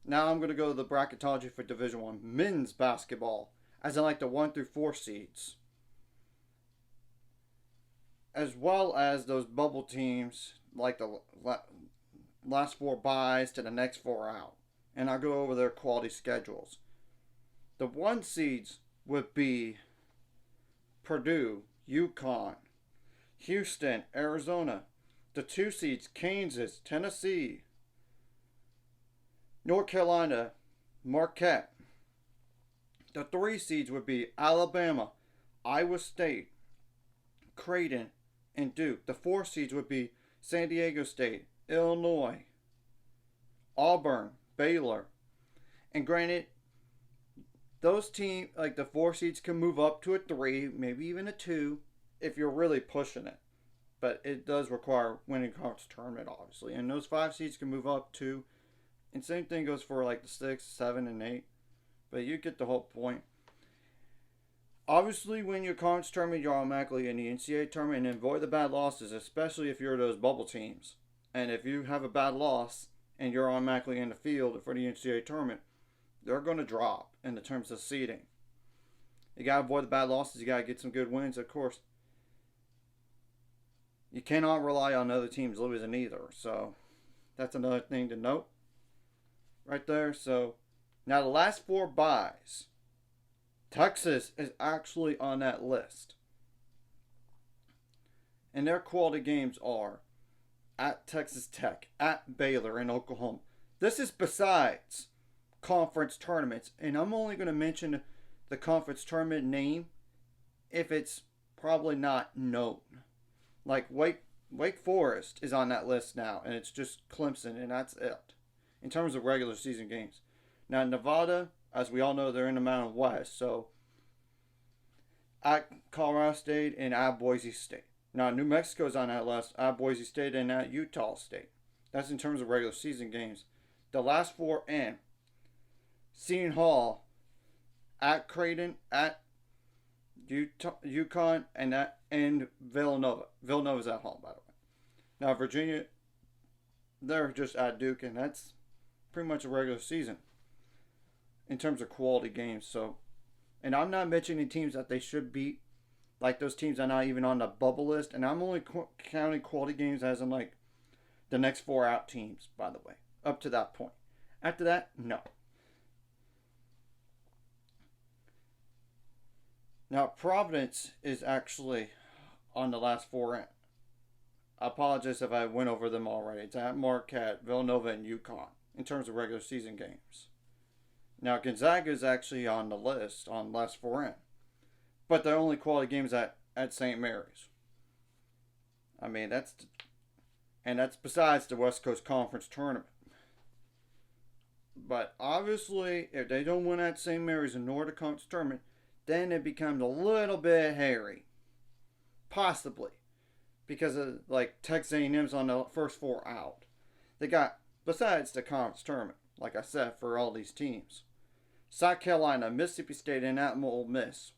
Now I'm going to go to the bracketology for Division One men's basketball, as in like the 1 through 4 seeds, as well as those bubble teams like the last four buys to the next four out. And I'll go over their quality schedules. The 1 seeds would be Purdue, UConn, Houston, Arizona. The 2 seeds, Kansas, Tennessee, North Carolina, Marquette. The 3 seeds would be Alabama, Iowa State, Creighton, and Duke. The 4 seeds would be San Diego State, Illinois, Auburn, Baylor. And granted, those teams, like the 4 seeds, can move up to a 3, maybe even a 2, if you're really pushing it. But it does require winning conference tournament, obviously. And those 5 seeds can move up to, and same thing goes for like the 6, 7, and 8. But you get the whole point. Obviously, when your conference tournament, you're automatically in the NCAA tournament, and avoid the bad losses, especially if you're those bubble teams. And if you have a bad loss and you're automatically in the field for the NCAA tournament, they're going to drop in the terms of seeding. You got to avoid the bad losses. You got to get some good wins, of course. You cannot rely on other teams losing either. So that's another thing to note right there. So now the last 4 buys, Texas is actually on that list. And their quality games are at Texas Tech, at Baylor, and Oklahoma. This is besides conference tournaments. And I'm only going to mention the conference tournament name if it's probably not known. Like Wake Forest is on that list now, and it's just Clemson, and that's it in terms of regular season games. Now Nevada, as we all know, they're in the Mountain West, so at Colorado State and at Boise State. Now New Mexico's on that list, at Boise State and at Utah State. That's in terms of regular season games. The last 4 in Seton Hall, at Creighton, at UConn, and Villanova. Villanova's at home, by the way. Now Virginia, they're just at Duke, and that's pretty much a regular season in terms of quality games. So, and I'm not mentioning teams that they should beat, like those teams are not even on the bubble list, and I'm only counting quality games as in like the next 4 out teams, by the way, up to that point. After that, no. Now, Providence is actually on the last 4 in. I apologize if I went over them already. It's at Marquette, Villanova, and UConn in terms of regular season games. Now, Gonzaga is actually on the list on last 4 in. But their only quality games at St. Mary's. I mean, that's besides the West Coast Conference tournament. But obviously, if they don't win at St. Mary's and nor the conference tournament, then it becomes a little bit hairy. Possibly. Because of, like, Texas A&M's on the first 4 out. They got, besides the conference tournament, like I said, for all these teams, South Carolina, Mississippi State, and at Ole Miss.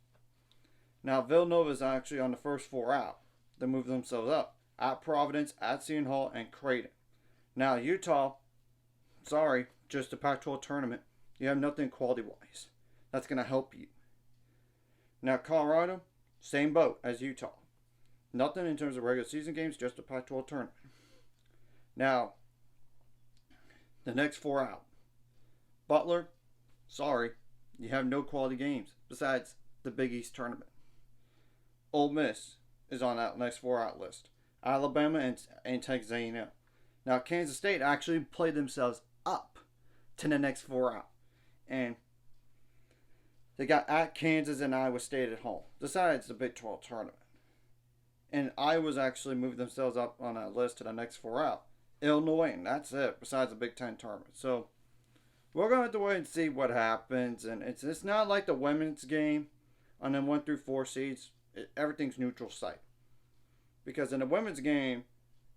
Now, Villanova's actually on the first 4 out. They move themselves up. At Providence, at Seton Hall, and Creighton. Now, Utah, sorry, just a Pac-12 tournament. You have nothing quality-wise. That's going to help you. Now, Colorado, same boat as Utah. Nothing in terms of regular season games, just a Pac-12 tournament. Now, the next 4 out. Butler, sorry, you have no quality games besides the Big East tournament. Ole Miss is on that next 4 out list. Alabama and Texas A&M. Now, Kansas State actually played themselves up to the next 4 out. And they got at Kansas and Iowa State at home, besides the Big 12 tournament. And Iowa's actually moved themselves up on that list to the next 4 out. Illinois, and that's it, besides the Big 10 tournament. So, we're going to have to wait and see what happens. And it's not like the women's game on them 1 through 4 seeds. Everything's neutral site. Because in the women's game,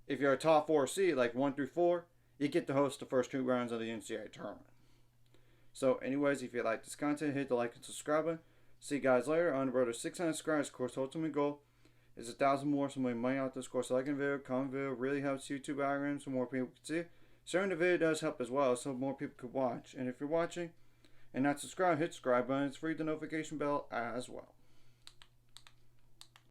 if you're a top 4 seed, like 1 through 4, you get to host the first 2 rounds of the NCAA tournament. So, anyways, if you like this content, hit the like and subscribe button. See you guys later. On the road to 600 subscribers. Of course, ultimate goal is 1,000 more. So, money out this course. Like and video, comment video really helps YouTube algorithm so more people can see it. Sharing the video does help as well, so more people could watch. And if you're watching and not subscribed, hit subscribe button. It's free, the notification bell as well.